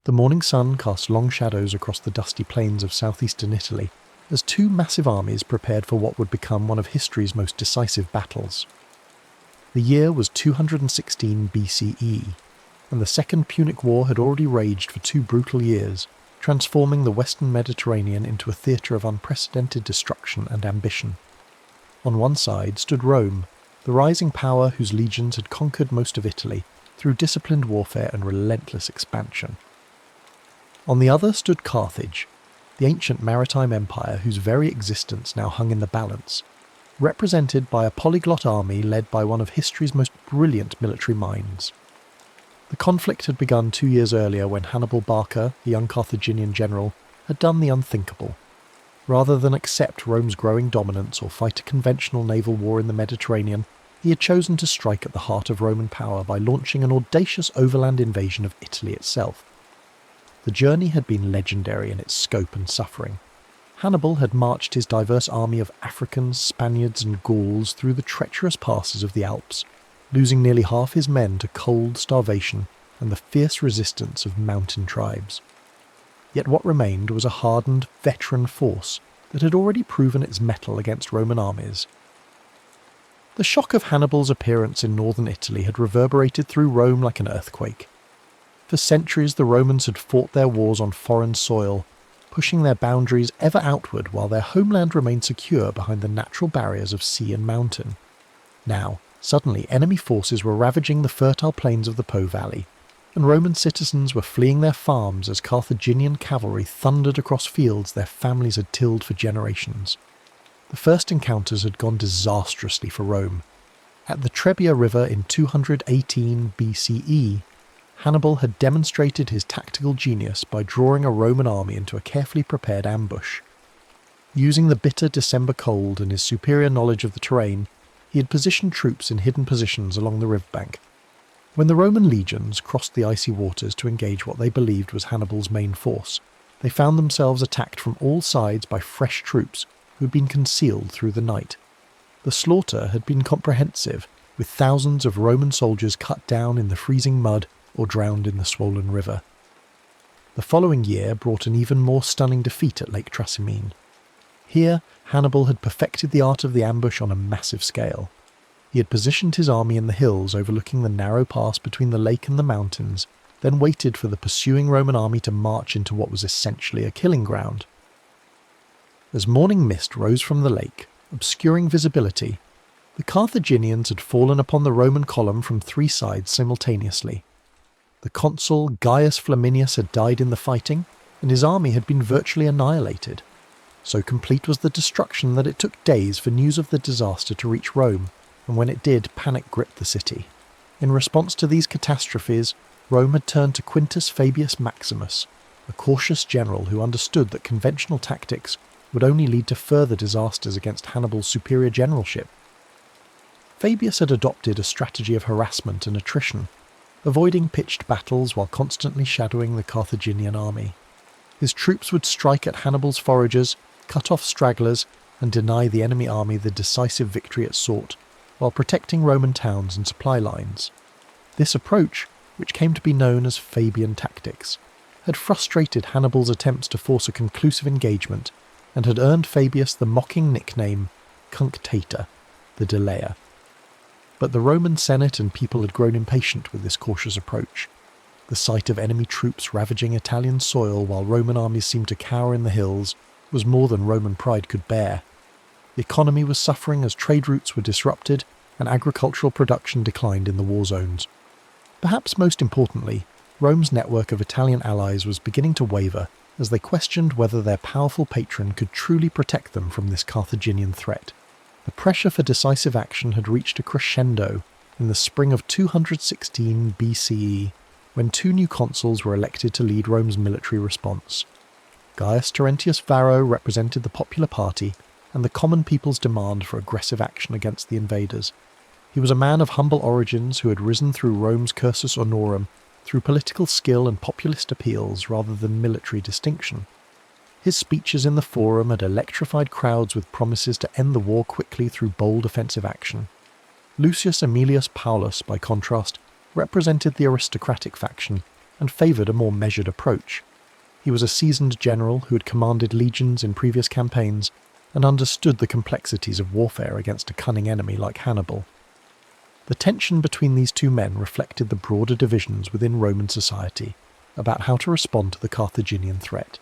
The morning sun cast long shadows across the dusty plains of southeastern Italy as two massive armies prepared for what would become one of history's most decisive battles. The year was 216 BCE, and the Second Punic War had already raged for 2 brutal years, transforming the Western Mediterranean into a theatre of unprecedented destruction and ambition. On one side stood Rome, the rising power whose legions had conquered most of Italy through disciplined warfare and relentless expansion. On the other stood Carthage, the ancient maritime empire whose very existence now hung in the balance, represented by a polyglot army led by one of history's most brilliant military minds. The conflict had begun 2 years earlier when Hannibal Barca, the young Carthaginian general, had done the unthinkable. Rather than accept Rome's growing dominance or fight a conventional naval war in the Mediterranean, he had chosen to strike at the heart of Roman power by launching an audacious overland invasion of Italy itself. The journey had been legendary in its scope and suffering. Hannibal had marched his diverse army of Africans, Spaniards and Gauls through the treacherous passes of the Alps, losing nearly half his men to cold, starvation, and the fierce resistance of mountain tribes. Yet what remained was a hardened, veteran force that had already proven its mettle against Roman armies. The shock of Hannibal's appearance in northern Italy had reverberated through Rome like an earthquake. For centuries the Romans had fought their wars on foreign soil, pushing their boundaries ever outward while their homeland remained secure behind the natural barriers of sea and mountain. Now, suddenly enemy forces were ravaging the fertile plains of the Po Valley, and Roman citizens were fleeing their farms as Carthaginian cavalry thundered across fields their families had tilled for generations. The first encounters had gone disastrously for Rome. At the Trebia River in 218 BCE, Hannibal had demonstrated his tactical genius by drawing a Roman army into a carefully prepared ambush. Using the bitter December cold and his superior knowledge of the terrain, he had positioned troops in hidden positions along the riverbank. When the Roman legions crossed the icy waters to engage what they believed was Hannibal's main force, they found themselves attacked from all sides by fresh troops who had been concealed through the night. The slaughter had been comprehensive, with thousands of Roman soldiers cut down in the freezing mud or drowned in the swollen river. The following year brought an even more stunning defeat at Lake Trasimene. Here, Hannibal had perfected the art of the ambush on a massive scale. He had positioned his army in the hills overlooking the narrow pass between the lake and the mountains, then waited for the pursuing Roman army to march into what was essentially a killing ground. As morning mist rose from the lake, obscuring visibility, the Carthaginians had fallen upon the Roman column from 3 sides simultaneously. The consul Gaius Flaminius had died in the fighting, and his army had been virtually annihilated. So complete was the destruction that it took days for news of the disaster to reach Rome, and when it did, panic gripped the city. In response to these catastrophes, Rome had turned to Quintus Fabius Maximus, a cautious general who understood that conventional tactics would only lead to further disasters against Hannibal's superior generalship. Fabius had adopted a strategy of harassment and attrition, avoiding pitched battles while constantly shadowing the Carthaginian army. His troops would strike at Hannibal's foragers, cut off stragglers, and deny the enemy army the decisive victory it sought, while protecting Roman towns and supply lines. This approach, which came to be known as Fabian tactics, had frustrated Hannibal's attempts to force a conclusive engagement, and had earned Fabius the mocking nickname Cunctator, the delayer. But the Roman Senate and people had grown impatient with this cautious approach. The sight of enemy troops ravaging Italian soil while Roman armies seemed to cower in the hills was more than Roman pride could bear. The economy was suffering as trade routes were disrupted and agricultural production declined in the war zones. Perhaps most importantly, Rome's network of Italian allies was beginning to waver as they questioned whether their powerful patron could truly protect them from this Carthaginian threat. The pressure for decisive action had reached a crescendo in the spring of 216 BCE, when 2 new consuls were elected to lead Rome's military response. Gaius Terentius Varro represented the popular party and the common people's demand for aggressive action against the invaders. He was a man of humble origins who had risen through Rome's cursus honorum through political skill and populist appeals rather than military distinction. His speeches in the Forum had electrified crowds with promises to end the war quickly through bold offensive action. Lucius Aemilius Paulus, by contrast, represented the aristocratic faction and favoured a more measured approach. He was a seasoned general who had commanded legions in previous campaigns and understood the complexities of warfare against a cunning enemy like Hannibal. The tension between these two men reflected the broader divisions within Roman society about how to respond to the Carthaginian threat.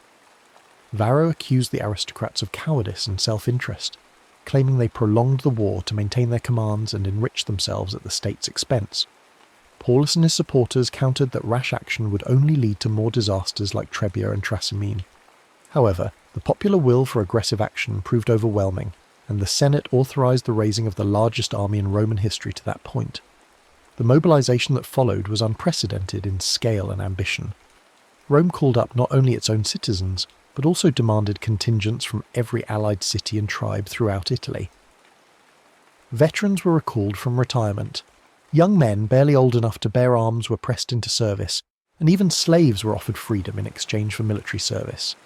Varro accused the aristocrats of cowardice and self-interest, claiming they prolonged the war to maintain their commands and enrich themselves at the state's expense. Paulus and his supporters countered that rash action would only lead to more disasters like Trebia and Trasimene. However, the popular will for aggressive action proved overwhelming, and the Senate authorized the raising of the largest army in Roman history to that point. The mobilization that followed was unprecedented in scale and ambition. Rome called up not only its own citizens, but also demanded contingents from every allied city and tribe throughout Italy. Veterans were recalled from retirement. Young men barely old enough to bear arms were pressed into service, and even slaves were offered freedom in exchange for military service.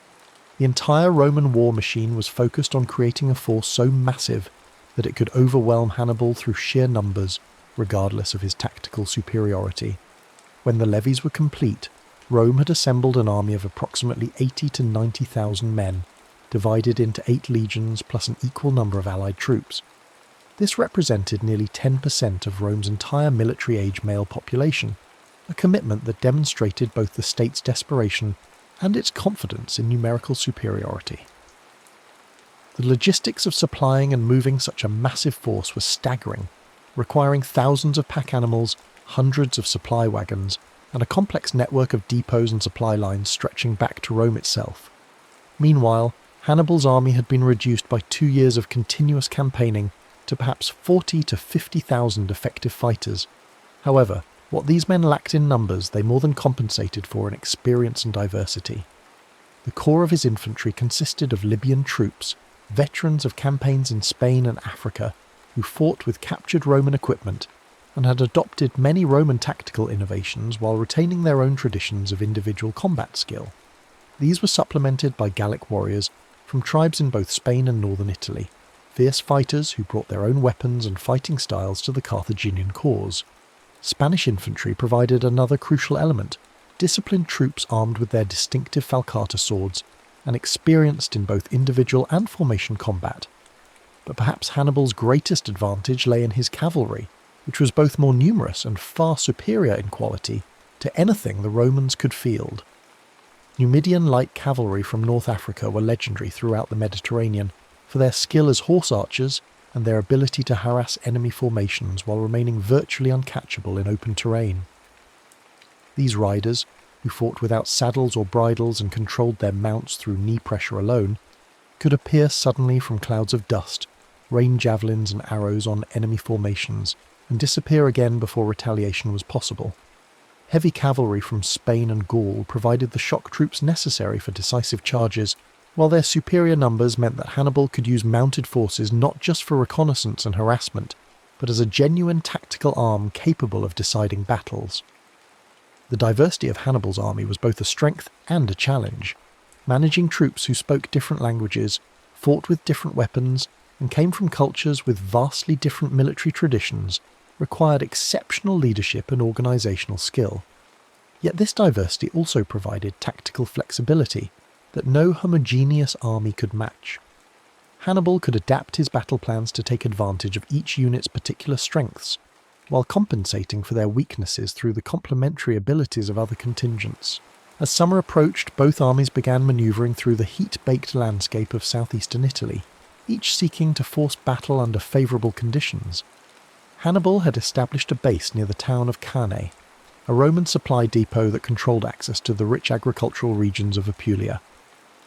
The entire Roman war machine was focused on creating a force so massive that it could overwhelm Hannibal through sheer numbers, regardless of his tactical superiority. When the levies were complete, Rome had assembled an army of approximately 80 to 90,000 men, divided into 8 legions plus an equal number of allied troops. This represented nearly 10% of Rome's entire military-age male population, a commitment that demonstrated both the state's desperation and its confidence in numerical superiority. The logistics of supplying and moving such a massive force was staggering, requiring thousands of pack animals, hundreds of supply wagons, and a complex network of depots and supply lines stretching back to Rome itself. Meanwhile, Hannibal's army had been reduced by 2 years of continuous campaigning to perhaps 40 to 50,000 effective fighters. However, what these men lacked in numbers they more than compensated for in experience and diversity. The core of his infantry consisted of Libyan troops, veterans of campaigns in Spain and Africa, who fought with captured Roman equipment and had adopted many Roman tactical innovations while retaining their own traditions of individual combat skill. These were supplemented by Gallic warriors from tribes in both Spain and northern Italy, fierce fighters who brought their own weapons and fighting styles to the Carthaginian cause. Spanish infantry provided another crucial element, disciplined troops armed with their distinctive falcata swords and experienced in both individual and formation combat. But perhaps Hannibal's greatest advantage lay in his cavalry, which was both more numerous and far superior in quality to anything the Romans could field. Numidian light cavalry from North Africa were legendary throughout the Mediterranean for their skill as horse archers and their ability to harass enemy formations while remaining virtually uncatchable in open terrain. These riders, who fought without saddles or bridles and controlled their mounts through knee pressure alone, could appear suddenly from clouds of dust, rain javelins and arrows on enemy formations, and disappear again before retaliation was possible. Heavy cavalry from Spain and Gaul provided the shock troops necessary for decisive charges, while their superior numbers meant that Hannibal could use mounted forces not just for reconnaissance and harassment, but as a genuine tactical arm capable of deciding battles. The diversity of Hannibal's army was both a strength and a challenge. Managing troops who spoke different languages, fought with different weapons, and came from cultures with vastly different military traditions required exceptional leadership and organisational skill. Yet this diversity also provided tactical flexibility that no homogeneous army could match. Hannibal could adapt his battle plans to take advantage of each unit's particular strengths, while compensating for their weaknesses through the complementary abilities of other contingents. As summer approached, both armies began manoeuvring through the heat-baked landscape of southeastern Italy, each seeking to force battle under favourable conditions. Hannibal had established a base near the town of Cannae, a Roman supply depot that controlled access to the rich agricultural regions of Apulia.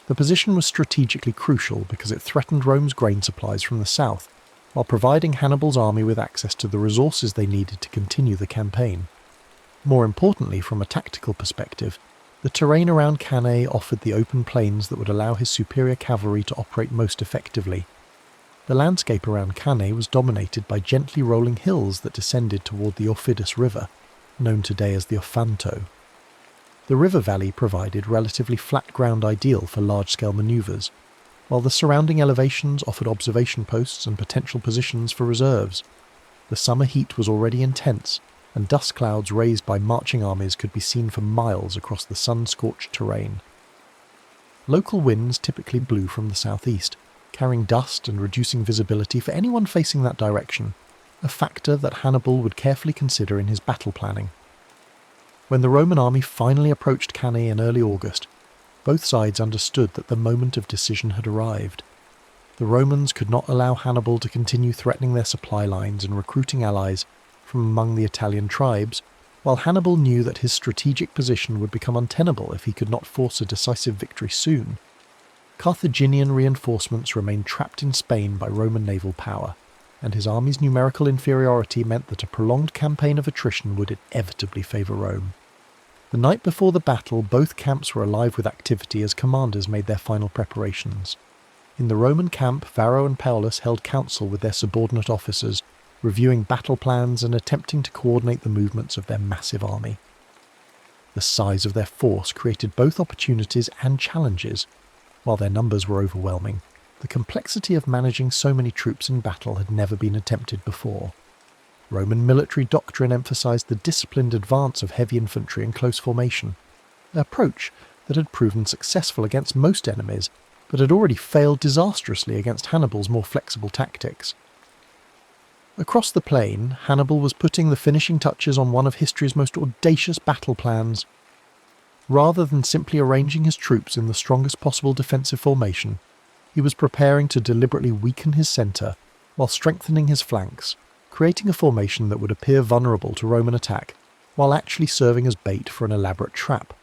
The position was strategically crucial because it threatened Rome's grain supplies from the south, while providing Hannibal's army with access to the resources they needed to continue the campaign. More importantly, from a tactical perspective, the terrain around Cannae offered the open plains that would allow his superior cavalry to operate most effectively. The landscape around Cannae was dominated by gently rolling hills that descended toward the Aufidus River, known today as the Ofanto. The river valley provided relatively flat ground ideal for large-scale manoeuvres, while the surrounding elevations offered observation posts and potential positions for reserves. The summer heat was already intense, and dust clouds raised by marching armies could be seen for miles across the sun-scorched terrain. Local winds typically blew from the southeast, carrying dust and reducing visibility for anyone facing that direction, a factor that Hannibal would carefully consider in his battle planning. When the Roman army finally approached Cannae in early August, both sides understood that the moment of decision had arrived. The Romans could not allow Hannibal to continue threatening their supply lines and recruiting allies from among the Italian tribes, while Hannibal knew that his strategic position would become untenable if he could not force a decisive victory soon. Carthaginian reinforcements remained trapped in Spain by Roman naval power, and his army's numerical inferiority meant that a prolonged campaign of attrition would inevitably favour Rome. The night before the battle, both camps were alive with activity as commanders made their final preparations. In the Roman camp, Varro and Paulus held council with their subordinate officers, reviewing battle plans and attempting to coordinate the movements of their massive army. The size of their force created both opportunities and challenges. While their numbers were overwhelming, the complexity of managing so many troops in battle had never been attempted before. Roman military doctrine emphasized the disciplined advance of heavy infantry in close formation, an approach that had proven successful against most enemies, but had already failed disastrously against Hannibal's more flexible tactics. Across the plain, Hannibal was putting the finishing touches on one of history's most audacious battle plans. Rather than simply arranging his troops in the strongest possible defensive formation, he was preparing to deliberately weaken his centre while strengthening his flanks, creating a formation that would appear vulnerable to Roman attack, while actually serving as bait for an elaborate trap.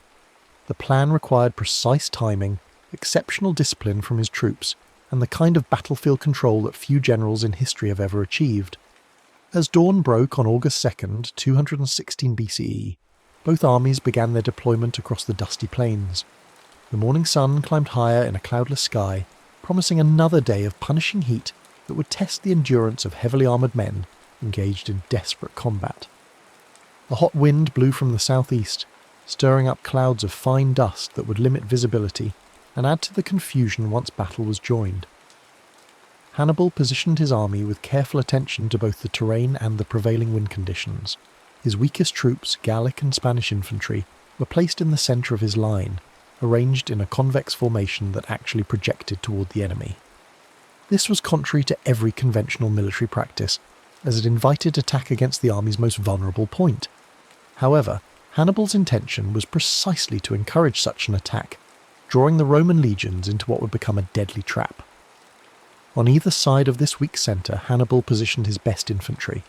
The plan required precise timing, exceptional discipline from his troops, and the kind of battlefield control that few generals in history have ever achieved. As dawn broke on August 2nd, 216 BCE, both armies began their deployment across the dusty plains. The morning sun climbed higher in a cloudless sky, promising another day of punishing heat that would test the endurance of heavily armoured men engaged in desperate combat. A hot wind blew from the southeast, stirring up clouds of fine dust that would limit visibility and add to the confusion once battle was joined. Hannibal positioned his army with careful attention to both the terrain and the prevailing wind conditions. His weakest troops, Gallic and Spanish infantry, were placed in the centre of his line, arranged in a convex formation that actually projected toward the enemy. This was contrary to every conventional military practice, as it invited attack against the army's most vulnerable point. However, Hannibal's intention was precisely to encourage such an attack, drawing the Roman legions into what would become a deadly trap. On either side of this weak centre, Hannibal positioned his best infantry,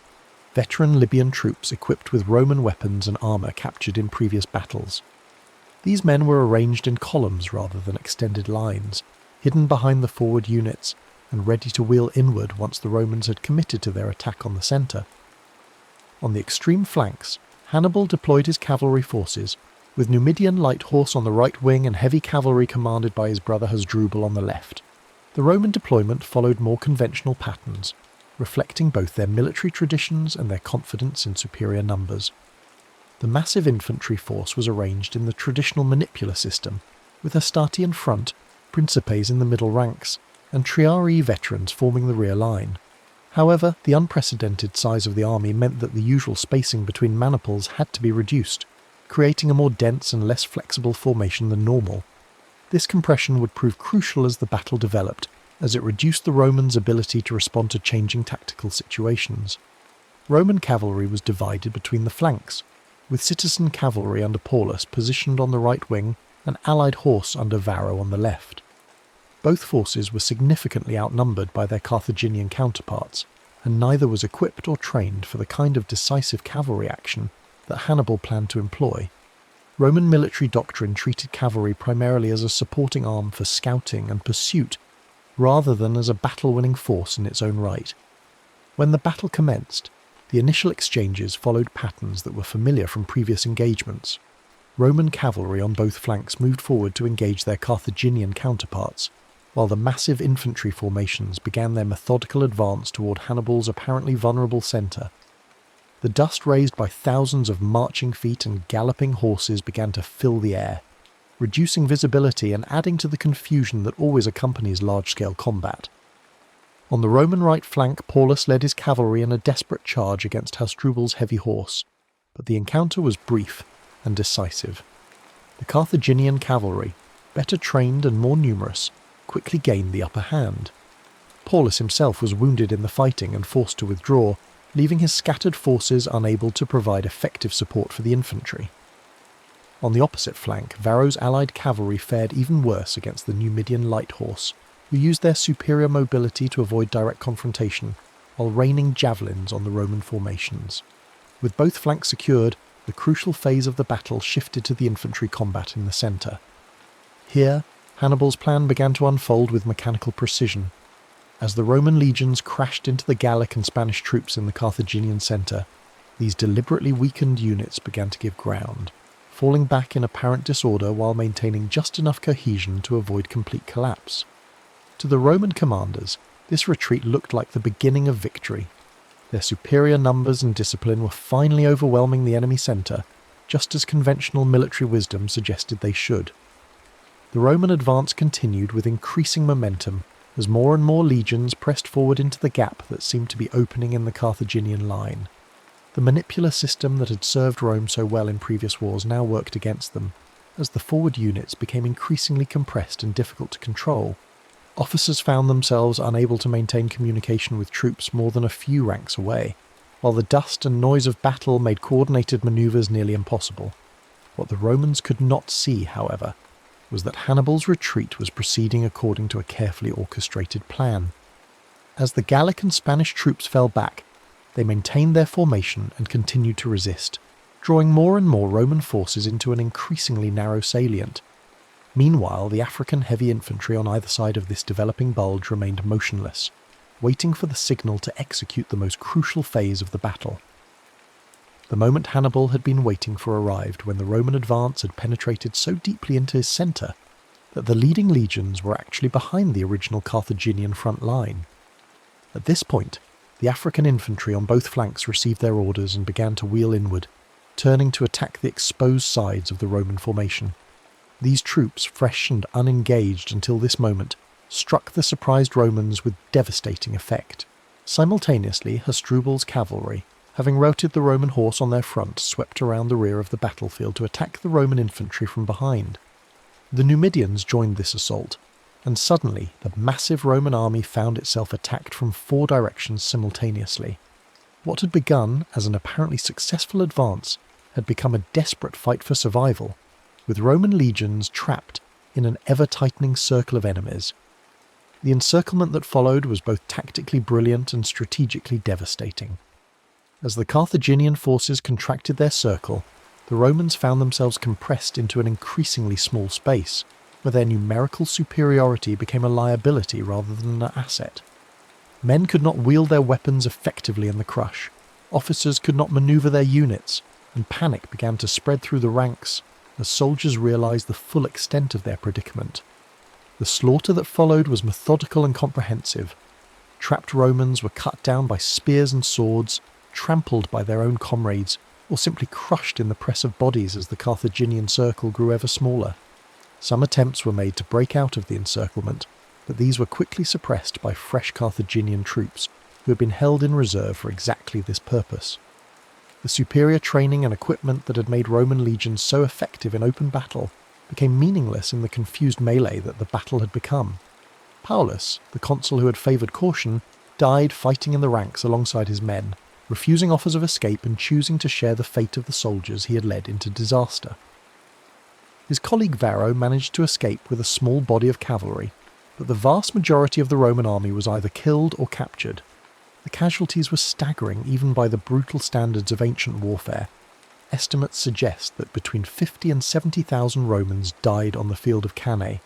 veteran Libyan troops equipped with Roman weapons and armour captured in previous battles. These men were arranged in columns rather than extended lines, hidden behind the forward units, and ready to wheel inward once the Romans had committed to their attack on the centre. On the extreme flanks, Hannibal deployed his cavalry forces, with Numidian light horse on the right wing and heavy cavalry commanded by his brother Hasdrubal on the left. The Roman deployment followed more conventional patterns, reflecting both their military traditions and their confidence in superior numbers. The massive infantry force was arranged in the traditional manipular system, with Hastati in front, Principes in the middle ranks, and Triarii veterans forming the rear line. However, the unprecedented size of the army meant that the usual spacing between maniples had to be reduced, creating a more dense and less flexible formation than normal. This compression would prove crucial as the battle developed, as it reduced the Romans' ability to respond to changing tactical situations. Roman cavalry was divided between the flanks, with citizen cavalry under Paulus positioned on the right wing and allied horse under Varro on the left. Both forces were significantly outnumbered by their Carthaginian counterparts, and neither was equipped or trained for the kind of decisive cavalry action that Hannibal planned to employ. Roman military doctrine treated cavalry primarily as a supporting arm for scouting and pursuit, rather than as a battle-winning force in its own right. When the battle commenced, the initial exchanges followed patterns that were familiar from previous engagements. Roman cavalry on both flanks moved forward to engage their Carthaginian counterparts, while the massive infantry formations began their methodical advance toward Hannibal's apparently vulnerable centre. The dust raised by thousands of marching feet and galloping horses began to fill the air, reducing visibility and adding to the confusion that always accompanies large-scale combat. On the Roman right flank, Paulus led his cavalry in a desperate charge against Hasdrubal's heavy horse, but the encounter was brief and decisive. The Carthaginian cavalry, better trained and more numerous, quickly gained the upper hand. Paulus himself was wounded in the fighting and forced to withdraw, leaving his scattered forces unable to provide effective support for the infantry. On the opposite flank, Varro's allied cavalry fared even worse against the Numidian light horse, who used their superior mobility to avoid direct confrontation, while raining javelins on the Roman formations. With both flanks secured, the crucial phase of the battle shifted to the infantry combat in the centre. Here, Hannibal's plan began to unfold with mechanical precision. As the Roman legions crashed into the Gallic and Spanish troops in the Carthaginian centre, these deliberately weakened units began to give ground, falling back in apparent disorder while maintaining just enough cohesion to avoid complete collapse. To the Roman commanders, this retreat looked like the beginning of victory. Their superior numbers and discipline were finally overwhelming the enemy centre, just as conventional military wisdom suggested they should. The Roman advance continued with increasing momentum as more and more legions pressed forward into the gap that seemed to be opening in the Carthaginian line. The manipular system that had served Rome so well in previous wars now worked against them, as the forward units became increasingly compressed and difficult to control. Officers found themselves unable to maintain communication with troops more than a few ranks away, while the dust and noise of battle made coordinated manoeuvres nearly impossible. What the Romans could not see, however, was that Hannibal's retreat was proceeding according to a carefully orchestrated plan. As the Gallic and Spanish troops fell back, they maintained their formation and continued to resist, drawing more and more Roman forces into an increasingly narrow salient. Meanwhile, the African heavy infantry on either side of this developing bulge remained motionless, waiting for the signal to execute the most crucial phase of the battle. The moment Hannibal had been waiting for arrived when the Roman advance had penetrated so deeply into his centre that the leading legions were actually behind the original Carthaginian front line. At this point, the African infantry on both flanks received their orders and began to wheel inward, turning to attack the exposed sides of the Roman formation. These troops, fresh and unengaged until this moment, struck the surprised Romans with devastating effect. Simultaneously, Hasdrubal's cavalry, having routed the Roman horse on their front, swept around the rear of the battlefield to attack the Roman infantry from behind. The Numidians joined this assault, and suddenly the massive Roman army found itself attacked from 4 directions simultaneously. What had begun as an apparently successful advance had become a desperate fight for survival, with Roman legions trapped in an ever-tightening circle of enemies. The encirclement that followed was both tactically brilliant and strategically devastating. As the Carthaginian forces contracted their circle, the Romans found themselves compressed into an increasingly small space, where their numerical superiority became a liability rather than an asset. Men could not wield their weapons effectively in the crush, officers could not maneuver their units, and panic began to spread through the ranks as soldiers realized the full extent of their predicament. The slaughter that followed was methodical and comprehensive. Trapped Romans were cut down by spears and swords, trampled by their own comrades, or simply crushed in the press of bodies as the Carthaginian circle grew ever smaller. Some attempts were made to break out of the encirclement, but these were quickly suppressed by fresh Carthaginian troops who had been held in reserve for exactly this purpose. The superior training and equipment that had made Roman legions so effective in open battle became meaningless in the confused melee that the battle had become. Paulus, the consul who had favoured caution, died fighting in the ranks alongside his men, refusing offers of escape and choosing to share the fate of the soldiers he had led into disaster. His colleague Varro managed to escape with a small body of cavalry, but the vast majority of the Roman army was either killed or captured. The casualties were staggering even by the brutal standards of ancient warfare. Estimates suggest that between 50 and 70,000 Romans died on the field of Cannae,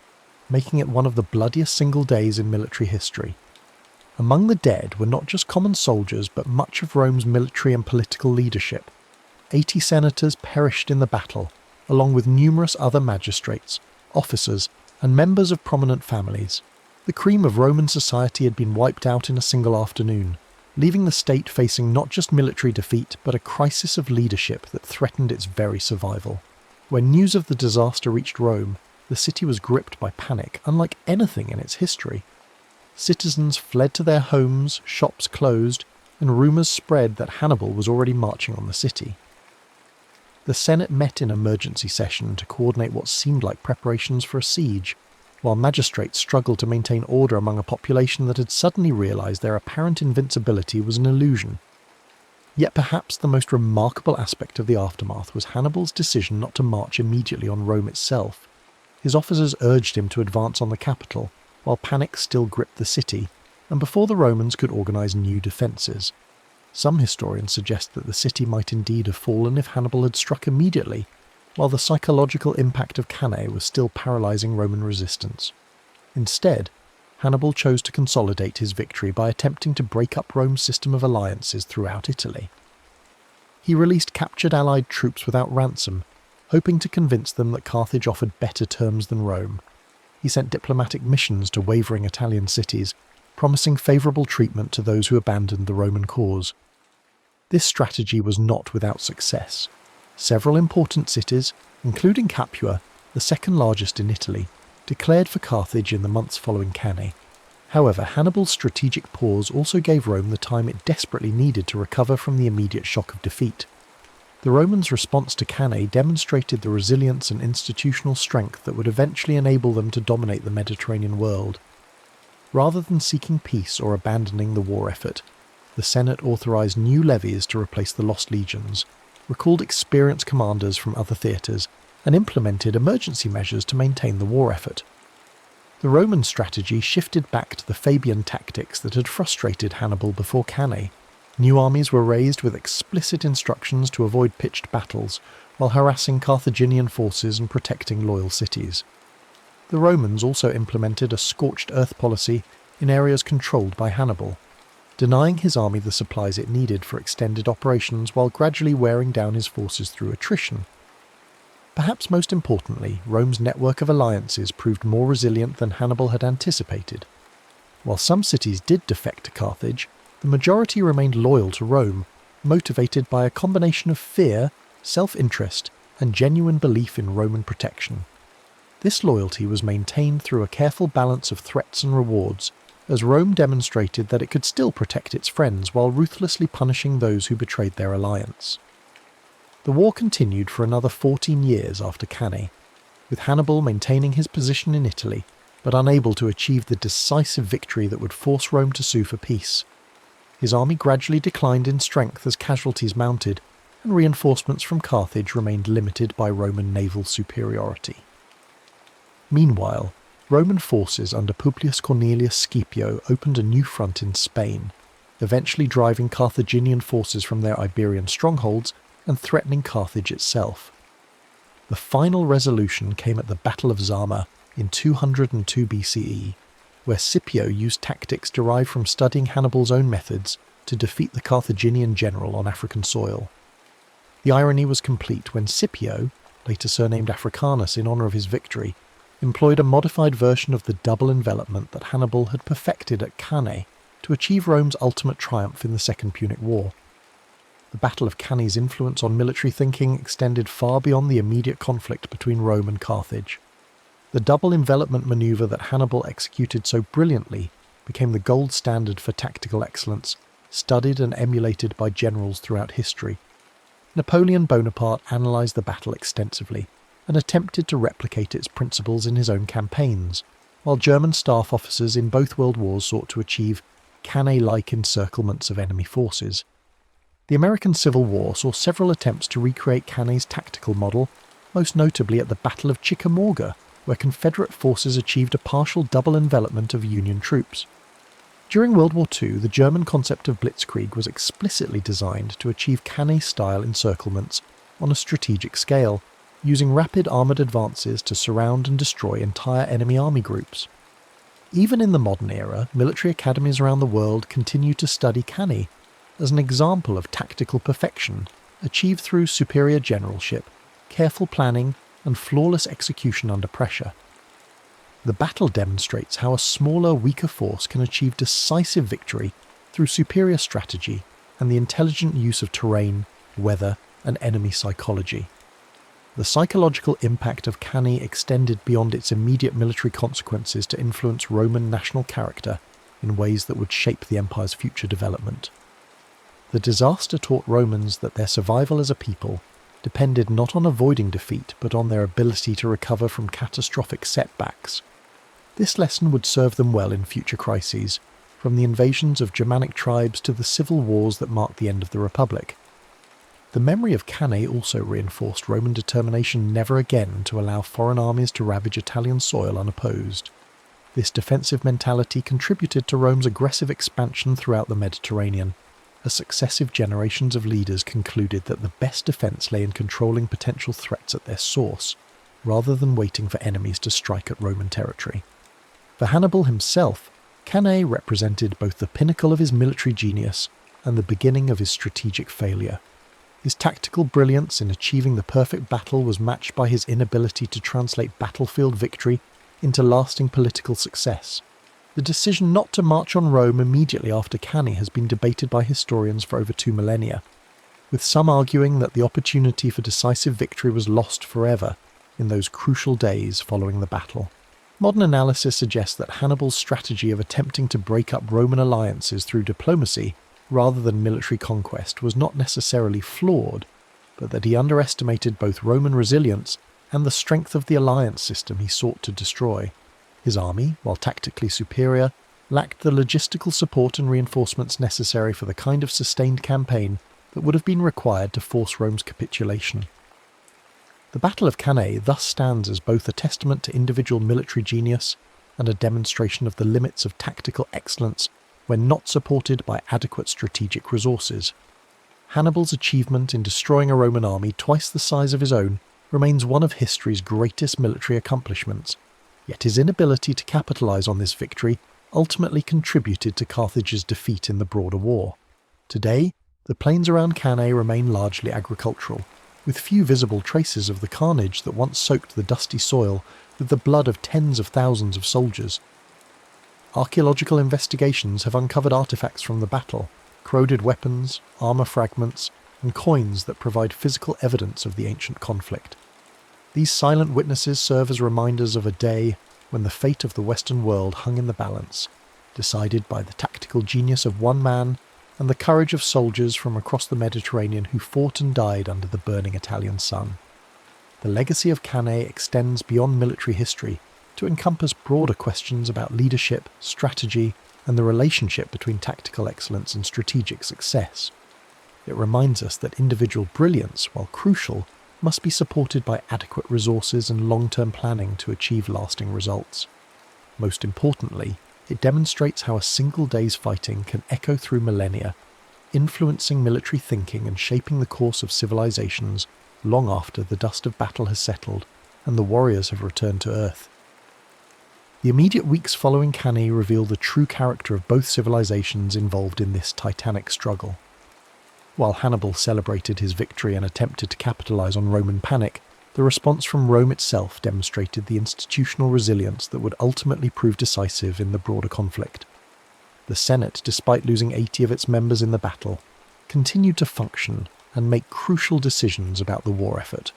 making it one of the bloodiest single days in military history. Among the dead were not just common soldiers but much of Rome's military and political leadership. 80 senators perished in the battle, along with numerous other magistrates, officers, and members of prominent families. The cream of Roman society had been wiped out in a single afternoon, leaving the state facing not just military defeat but a crisis of leadership that threatened its very survival. When news of the disaster reached Rome, the city was gripped by panic unlike anything in its history. Citizens fled to their homes, shops closed, and rumours spread that Hannibal was already marching on the city. The Senate met in emergency session to coordinate what seemed like preparations for a siege, while magistrates struggled to maintain order among a population that had suddenly realised their apparent invincibility was an illusion. Yet perhaps the most remarkable aspect of the aftermath was Hannibal's decision not to march immediately on Rome itself. His officers urged him to advance on the capital, while panic still gripped the city, and before the Romans could organise new defences. Some historians suggest that the city might indeed have fallen if Hannibal had struck immediately, while the psychological impact of Cannae was still paralysing Roman resistance. Instead, Hannibal chose to consolidate his victory by attempting to break up Rome's system of alliances throughout Italy. He released captured allied troops without ransom, hoping to convince them that Carthage offered better terms than Rome. He sent diplomatic missions to wavering Italian cities, promising favourable treatment to those who abandoned the Roman cause. This strategy was not without success. Several important cities, including Capua, the second largest in Italy, declared for Carthage in the months following Cannae. However, Hannibal's strategic pause also gave Rome the time it desperately needed to recover from the immediate shock of defeat. The Romans' response to Cannae demonstrated the resilience and institutional strength that would eventually enable them to dominate the Mediterranean world. Rather than seeking peace or abandoning the war effort, the Senate authorised new levies to replace the lost legions, recalled experienced commanders from other theatres, and implemented emergency measures to maintain the war effort. The Roman strategy shifted back to the Fabian tactics that had frustrated Hannibal before Cannae. New armies were raised with explicit instructions to avoid pitched battles, while harassing Carthaginian forces and protecting loyal cities. The Romans also implemented a scorched earth policy in areas controlled by Hannibal, denying his army the supplies it needed for extended operations while gradually wearing down his forces through attrition. Perhaps most importantly, Rome's network of alliances proved more resilient than Hannibal had anticipated. While some cities did defect to Carthage, the majority remained loyal to Rome, motivated by a combination of fear, self-interest, and genuine belief in Roman protection. This loyalty was maintained through a careful balance of threats and rewards, as Rome demonstrated that it could still protect its friends while ruthlessly punishing those who betrayed their alliance. The war continued for another 14 years after Cannae, with Hannibal maintaining his position in Italy, but unable to achieve the decisive victory that would force Rome to sue for peace. His army gradually declined in strength as casualties mounted, and reinforcements from Carthage remained limited by Roman naval superiority. Meanwhile, Roman forces under Publius Cornelius Scipio opened a new front in Spain, eventually driving Carthaginian forces from their Iberian strongholds and threatening Carthage itself. The final resolution came at the Battle of Zama in 202 BCE, where Scipio used tactics derived from studying Hannibal's own methods to defeat the Carthaginian general on African soil. The irony was complete when Scipio, later surnamed Africanus in honour of his victory, employed a modified version of the double envelopment that Hannibal had perfected at Cannae to achieve Rome's ultimate triumph in the Second Punic War. The Battle of Cannae's influence on military thinking extended far beyond the immediate conflict between Rome and Carthage. The double envelopment manoeuvre that Hannibal executed so brilliantly became the gold standard for tactical excellence, studied and emulated by generals throughout history. Napoleon Bonaparte analysed the battle extensively and attempted to replicate its principles in his own campaigns, while German staff officers in both world wars sought to achieve Cannae-like encirclements of enemy forces. The American Civil War saw several attempts to recreate Cannae's tactical model, most notably at the Battle of Chickamauga, where Confederate forces achieved a partial double envelopment of Union troops. During World War II, the German concept of blitzkrieg was explicitly designed to achieve Cannae-style encirclements on a strategic scale, using rapid armoured advances to surround and destroy entire enemy army groups. Even in the modern era, military academies around the world continue to study Cannae as an example of tactical perfection achieved through superior generalship, careful planning, and flawless execution under pressure. The battle demonstrates how a smaller, weaker force can achieve decisive victory through superior strategy and the intelligent use of terrain, weather, and enemy psychology. The psychological impact of Cannae extended beyond its immediate military consequences to influence Roman national character in ways that would shape the empire's future development. The disaster taught Romans that their survival as a people depended not on avoiding defeat but on their ability to recover from catastrophic setbacks. This lesson would serve them well in future crises, from the invasions of Germanic tribes to the civil wars that marked the end of the Republic. The memory of Cannae also reinforced Roman determination never again to allow foreign armies to ravage Italian soil unopposed. This defensive mentality contributed to Rome's aggressive expansion throughout the Mediterranean, as successive generations of leaders concluded that the best defence lay in controlling potential threats at their source, rather than waiting for enemies to strike at Roman territory. For Hannibal himself, Cannae represented both the pinnacle of his military genius and the beginning of his strategic failure. His tactical brilliance in achieving the perfect battle was matched by his inability to translate battlefield victory into lasting political success. The decision not to march on Rome immediately after Cannae has been debated by historians for over 2 millennia, with some arguing that the opportunity for decisive victory was lost forever in those crucial days following the battle. Modern analysis suggests that Hannibal's strategy of attempting to break up Roman alliances through diplomacy rather than military conquest was not necessarily flawed, but that he underestimated both Roman resilience and the strength of the alliance system he sought to destroy. His army, while tactically superior, lacked the logistical support and reinforcements necessary for the kind of sustained campaign that would have been required to force Rome's capitulation. The Battle of Cannae thus stands as both a testament to individual military genius and a demonstration of the limits of tactical excellence when not supported by adequate strategic resources. Hannibal's achievement in destroying a Roman army twice the size of his own remains one of history's greatest military accomplishments, yet his inability to capitalise on this victory ultimately contributed to Carthage's defeat in the broader war. Today, the plains around Cannae remain largely agricultural, with few visible traces of the carnage that once soaked the dusty soil with the blood of tens of thousands of soldiers. Archaeological investigations have uncovered artefacts from the battle, corroded weapons, armour fragments, and coins that provide physical evidence of the ancient conflict. These silent witnesses serve as reminders of a day when the fate of the Western world hung in the balance, decided by the tactical genius of one man and the courage of soldiers from across the Mediterranean who fought and died under the burning Italian sun. The legacy of Cannae extends beyond military history to encompass broader questions about leadership, strategy, and the relationship between tactical excellence and strategic success. It reminds us that individual brilliance, while crucial, must be supported by adequate resources and long-term planning to achieve lasting results. Most importantly, it demonstrates how a single day's fighting can echo through millennia, influencing military thinking and shaping the course of civilizations long after the dust of battle has settled and the warriors have returned to Earth. The immediate weeks following Cannae reveal the true character of both civilizations involved in this titanic struggle. While Hannibal celebrated his victory and attempted to capitalize on Roman panic, the response from Rome itself demonstrated the institutional resilience that would ultimately prove decisive in the broader conflict. The Senate, despite losing 80 of its members in the battle, continued to function and make crucial decisions about the war effort.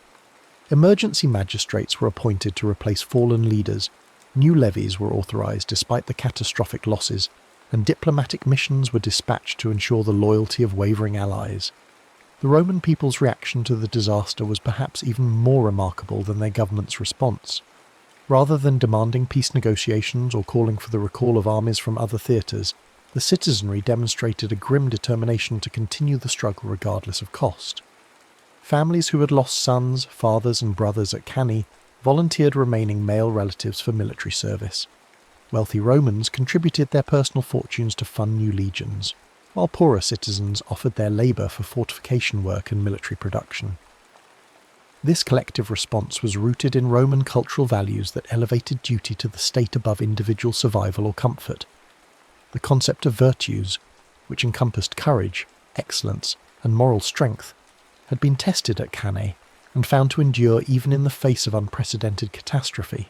Emergency magistrates were appointed to replace fallen leaders, new levies were authorized despite the catastrophic losses, and diplomatic missions were dispatched to ensure the loyalty of wavering allies. The Roman people's reaction to the disaster was perhaps even more remarkable than their government's response. Rather than demanding peace negotiations or calling for the recall of armies from other theatres, the citizenry demonstrated a grim determination to continue the struggle regardless of cost. Families who had lost sons, fathers and brothers at Cannae volunteered remaining male relatives for military service. Wealthy Romans contributed their personal fortunes to fund new legions, while poorer citizens offered their labour for fortification work and military production. This collective response was rooted in Roman cultural values that elevated duty to the state above individual survival or comfort. The concept of virtues, which encompassed courage, excellence, and moral strength, had been tested at Cannae and found to endure even in the face of unprecedented catastrophe.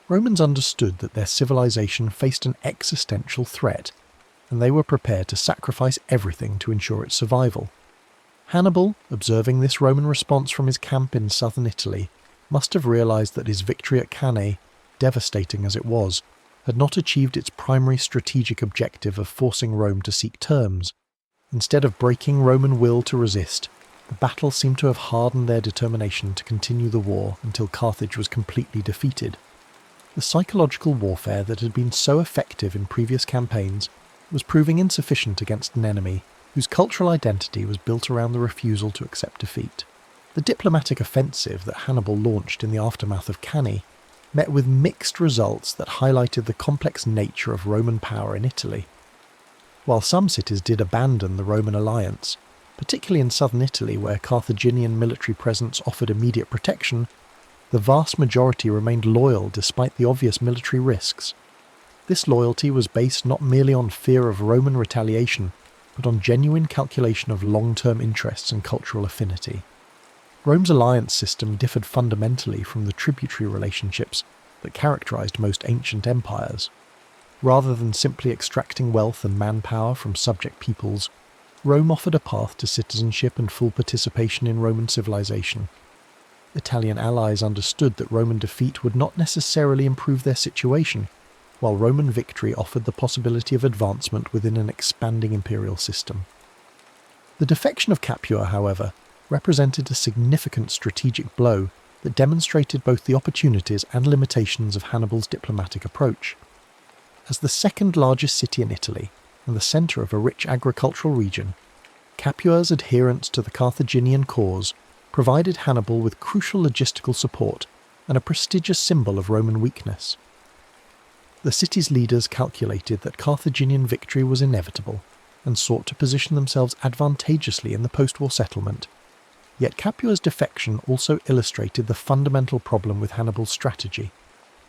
Romans understood that their civilization faced an existential threat, and they were prepared to sacrifice everything to ensure its survival. Hannibal, observing this Roman response from his camp in southern Italy, must have realized that his victory at Cannae, devastating as it was, had not achieved its primary strategic objective of forcing Rome to seek terms. Instead of breaking Roman will to resist, the battle seemed to have hardened their determination to continue the war until Carthage was completely defeated. The psychological warfare that had been so effective in previous campaigns was proving insufficient against an enemy whose cultural identity was built around the refusal to accept defeat. The diplomatic offensive that Hannibal launched in the aftermath of Cannae met with mixed results that highlighted the complex nature of Roman power in Italy. While some cities did abandon the Roman alliance, particularly in southern Italy where Carthaginian military presence offered immediate protection, the vast majority remained loyal despite the obvious military risks. This loyalty was based not merely on fear of Roman retaliation, but on genuine calculation of long-term interests and cultural affinity. Rome's alliance system differed fundamentally from the tributary relationships that characterized most ancient empires. Rather than simply extracting wealth and manpower from subject peoples, Rome offered a path to citizenship and full participation in Roman civilization. Italian allies understood that Roman defeat would not necessarily improve their situation, while Roman victory offered the possibility of advancement within an expanding imperial system. The defection of Capua, however, represented a significant strategic blow that demonstrated both the opportunities and limitations of Hannibal's diplomatic approach. As the second largest city in Italy and the centre of a rich agricultural region, Capua's adherence to the Carthaginian cause provided Hannibal with crucial logistical support and a prestigious symbol of Roman weakness. The city's leaders calculated that Carthaginian victory was inevitable and sought to position themselves advantageously in the post-war settlement. Yet Capua's defection also illustrated the fundamental problem with Hannibal's strategy.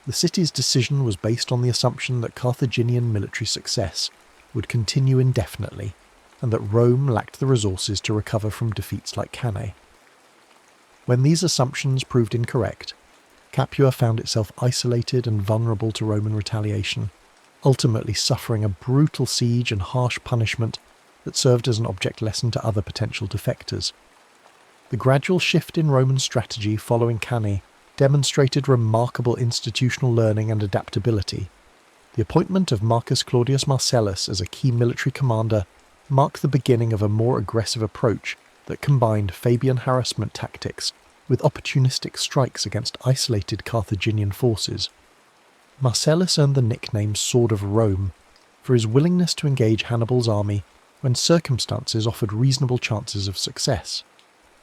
The city's decision was based on the assumption that Carthaginian military success would continue indefinitely, and that Rome lacked the resources to recover from defeats like Cannae. When these assumptions proved incorrect, Capua found itself isolated and vulnerable to Roman retaliation, ultimately suffering a brutal siege and harsh punishment that served as an object lesson to other potential defectors. The gradual shift in Roman strategy following Cannae demonstrated remarkable institutional learning and adaptability. The appointment of Marcus Claudius Marcellus as a key military commander marked the beginning of a more aggressive approach that combined Fabian harassment tactics with opportunistic strikes against isolated Carthaginian forces. Marcellus earned the nickname Sword of Rome for his willingness to engage Hannibal's army when circumstances offered reasonable chances of success.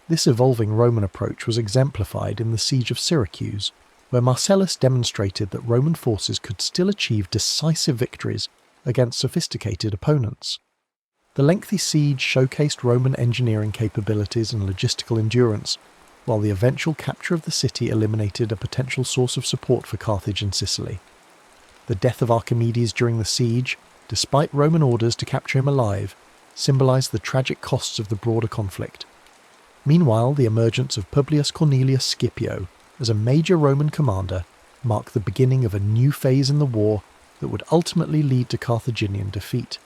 This evolving Roman approach was exemplified in the Siege of Syracuse, where Marcellus demonstrated that Roman forces could still achieve decisive victories against sophisticated opponents. The lengthy siege showcased Roman engineering capabilities and logistical endurance, while the eventual capture of the city eliminated a potential source of support for Carthage and Sicily. The death of Archimedes during the siege, despite Roman orders to capture him alive, symbolized the tragic costs of the broader conflict. Meanwhile, the emergence of Publius Cornelius Scipio as a major Roman commander marked the beginning of a new phase in the war that would ultimately lead to Carthaginian defeat.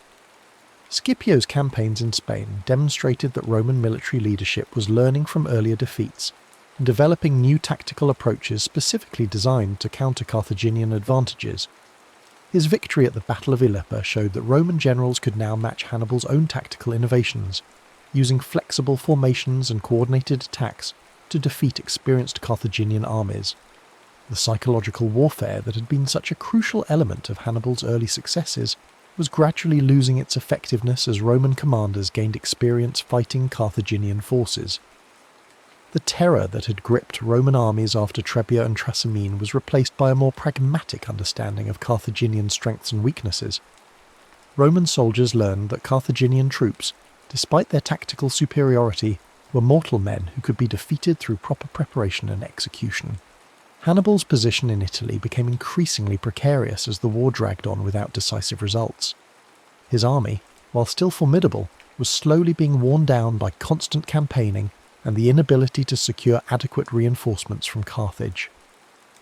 Scipio's campaigns in Spain demonstrated that Roman military leadership was learning from earlier defeats and developing new tactical approaches specifically designed to counter Carthaginian advantages. His victory at the Battle of Ilipa showed that Roman generals could now match Hannibal's own tactical innovations, using flexible formations and coordinated attacks to defeat experienced Carthaginian armies. The psychological warfare that had been such a crucial element of Hannibal's early successes was gradually losing its effectiveness as Roman commanders gained experience fighting Carthaginian forces. The terror that had gripped Roman armies after Trebia and Trasimene was replaced by a more pragmatic understanding of Carthaginian strengths and weaknesses. Roman soldiers learned that Carthaginian troops, despite their tactical superiority, were mortal men who could be defeated through proper preparation and execution. Hannibal's position in Italy became increasingly precarious as the war dragged on without decisive results. His army, while still formidable, was slowly being worn down by constant campaigning and the inability to secure adequate reinforcements from Carthage.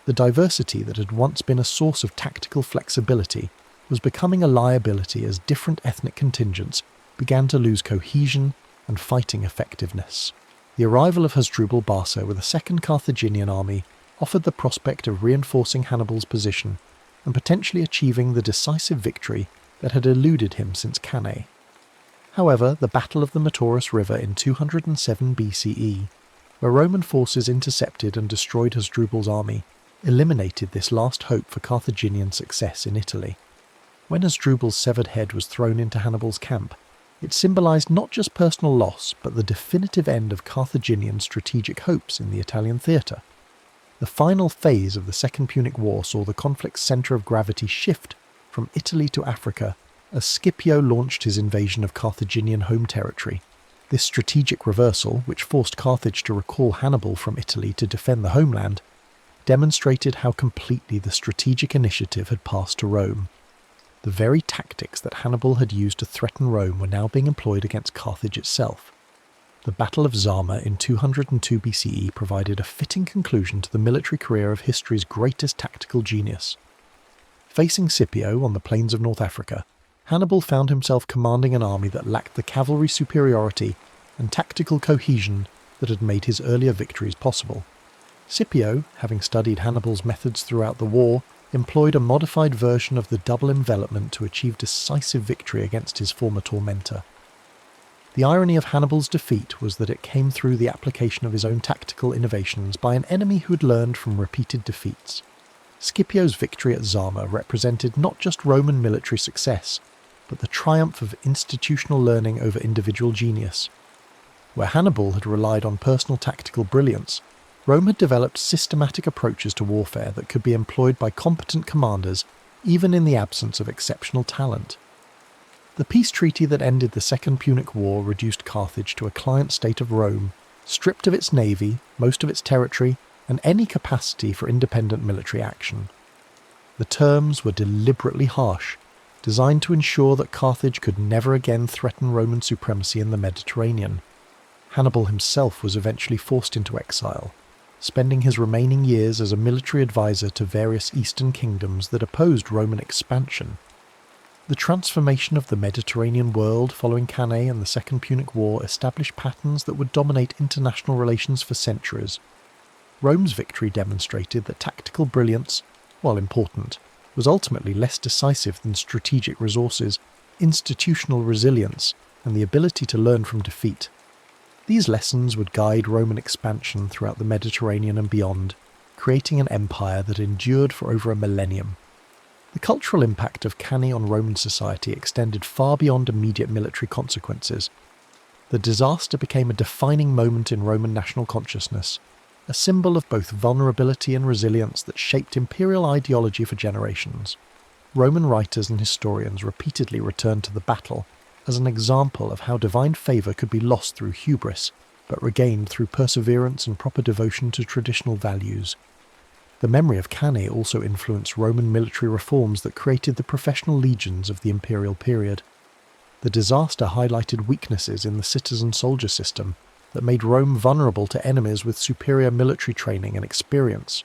The diversity that had once been a source of tactical flexibility was becoming a liability as different ethnic contingents began to lose cohesion and fighting effectiveness. The arrival of Hasdrubal Barca with a second Carthaginian army offered the prospect of reinforcing Hannibal's position and potentially achieving the decisive victory that had eluded him since Cannae. However, the Battle of the Metaurus River in 207 BCE, where Roman forces intercepted and destroyed Hasdrubal's army, eliminated this last hope for Carthaginian success in Italy. When Hasdrubal's severed head was thrown into Hannibal's camp, it symbolised not just personal loss, but the definitive end of Carthaginian strategic hopes in the Italian theatre. The final phase of the Second Punic War saw the conflict's centre of gravity shift from Italy to Africa as Scipio launched his invasion of Carthaginian home territory. This strategic reversal, which forced Carthage to recall Hannibal from Italy to defend the homeland, demonstrated how completely the strategic initiative had passed to Rome. The very tactics that Hannibal had used to threaten Rome were now being employed against Carthage itself. The Battle of Zama in 202 BCE provided a fitting conclusion to the military career of history's greatest tactical genius. Facing Scipio on the plains of North Africa, Hannibal found himself commanding an army that lacked the cavalry superiority and tactical cohesion that had made his earlier victories possible. Scipio, having studied Hannibal's methods throughout the war, employed a modified version of the double envelopment to achieve decisive victory against his former tormentor. The irony of Hannibal's defeat was that it came through the application of his own tactical innovations by an enemy who had learned from repeated defeats. Scipio's victory at Zama represented not just Roman military success, but the triumph of institutional learning over individual genius. Where Hannibal had relied on personal tactical brilliance, Rome had developed systematic approaches to warfare that could be employed by competent commanders even in the absence of exceptional talent. The peace treaty that ended the Second Punic War reduced Carthage to a client state of Rome, stripped of its navy, most of its territory, and any capacity for independent military action. The terms were deliberately harsh, designed to ensure that Carthage could never again threaten Roman supremacy in the Mediterranean. Hannibal himself was eventually forced into exile, spending his remaining years as a military advisor to various eastern kingdoms that opposed Roman expansion. The transformation of the Mediterranean world following Cannae and the Second Punic War established patterns that would dominate international relations for centuries. Rome's victory demonstrated that tactical brilliance, while important, was ultimately less decisive than strategic resources, institutional resilience, and the ability to learn from defeat. These lessons would guide Roman expansion throughout the Mediterranean and beyond, creating an empire that endured for over a millennium. The cultural impact of Cannae on Roman society extended far beyond immediate military consequences. The disaster became a defining moment in Roman national consciousness, a symbol of both vulnerability and resilience that shaped imperial ideology for generations. Roman writers and historians repeatedly returned to the battle as an example of how divine favour could be lost through hubris, but regained through perseverance and proper devotion to traditional values. The memory of Cannae also influenced Roman military reforms that created the professional legions of the imperial period. The disaster highlighted weaknesses in the citizen-soldier system that made Rome vulnerable to enemies with superior military training and experience.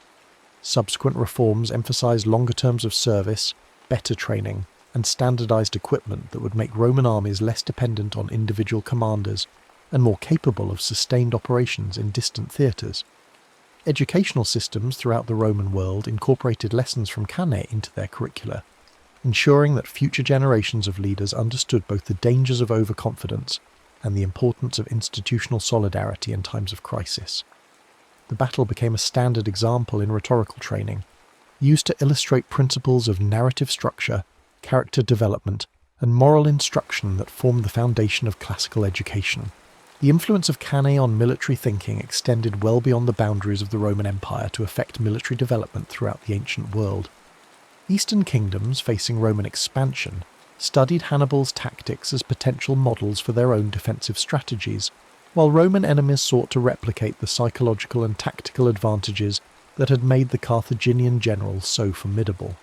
Subsequent reforms emphasized longer terms of service, better training, and standardized equipment that would make Roman armies less dependent on individual commanders and more capable of sustained operations in distant theatres. Educational systems throughout the Roman world incorporated lessons from Cannae into their curricula, ensuring that future generations of leaders understood both the dangers of overconfidence and the importance of institutional solidarity in times of crisis. The battle became a standard example in rhetorical training, used to illustrate principles of narrative structure, character development, and moral instruction that formed the foundation of classical education. The influence of Cannae on military thinking extended well beyond the boundaries of the Roman Empire to affect military development throughout the ancient world. Eastern kingdoms facing Roman expansion studied Hannibal's tactics as potential models for their own defensive strategies, while Roman enemies sought to replicate the psychological and tactical advantages that had made the Carthaginian general so formidable.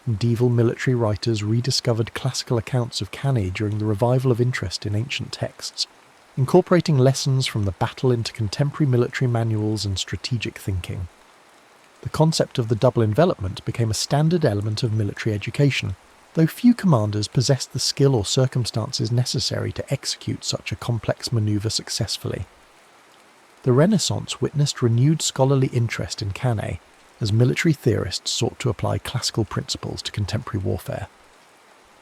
Medieval military writers rediscovered classical accounts of Cannae during the revival of interest in ancient texts, incorporating lessons from the battle into contemporary military manuals and strategic thinking. The concept of the double envelopment became a standard element of military education, though few commanders possessed the skill or circumstances necessary to execute such a complex manoeuvre successfully. The Renaissance witnessed renewed scholarly interest in Cannae as military theorists sought to apply classical principles to contemporary warfare.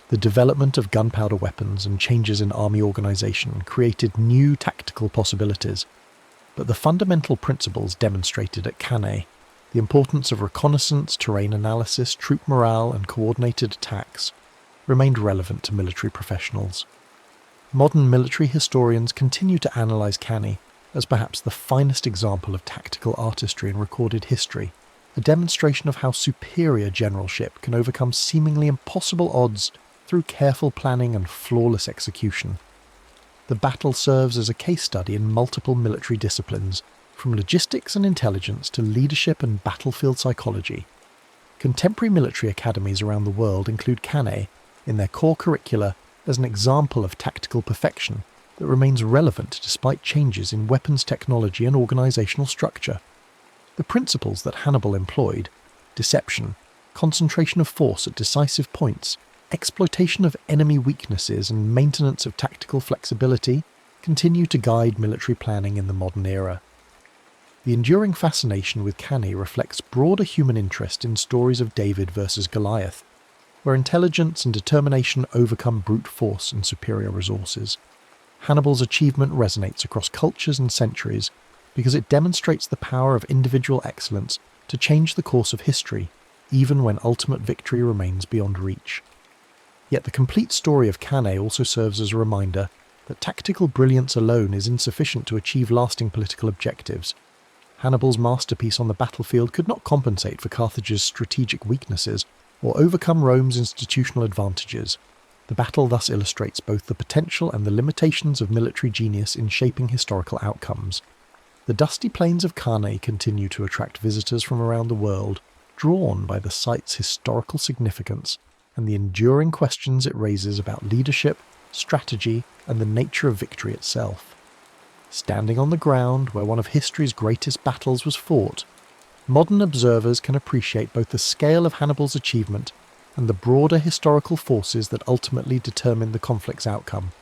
The development of gunpowder weapons and changes in army organisation created new tactical possibilities, but the fundamental principles demonstrated at Cannae, the importance of reconnaissance, terrain analysis, troop morale and coordinated attacks, remained relevant to military professionals. Modern military historians continue to analyse Cannae as perhaps the finest example of tactical artistry in recorded history, a demonstration of how superior generalship can overcome seemingly impossible odds through careful planning and flawless execution. The battle serves as a case study in multiple military disciplines, from logistics and intelligence to leadership and battlefield psychology. Contemporary military academies around the world include Cannae in their core curricula as an example of tactical perfection that remains relevant despite changes in weapons technology and organisational structure. The principles that Hannibal employed, deception, concentration of force at decisive points, exploitation of enemy weaknesses and maintenance of tactical flexibility, continue to guide military planning in the modern era. The enduring fascination with Cannae reflects broader human interest in stories of David versus Goliath, where intelligence and determination overcome brute force and superior resources. Hannibal's achievement resonates across cultures and centuries because it demonstrates the power of individual excellence to change the course of history, even when ultimate victory remains beyond reach. Yet the complete story of Cannae also serves as a reminder that tactical brilliance alone is insufficient to achieve lasting political objectives. Hannibal's masterpiece on the battlefield could not compensate for Carthage's strategic weaknesses or overcome Rome's institutional advantages. The battle thus illustrates both the potential and the limitations of military genius in shaping historical outcomes. The dusty plains of Cannae continue to attract visitors from around the world, drawn by the site's historical significance and the enduring questions it raises about leadership, strategy, and the nature of victory itself. Standing on the ground where one of history's greatest battles was fought, modern observers can appreciate both the scale of Hannibal's achievement and the broader historical forces that ultimately determined the conflict's outcome.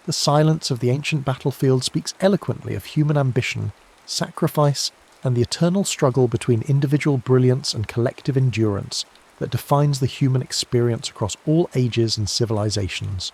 The silence of the ancient battlefield speaks eloquently of human ambition, sacrifice, and the eternal struggle between individual brilliance and collective endurance that defines the human experience across all ages and civilizations.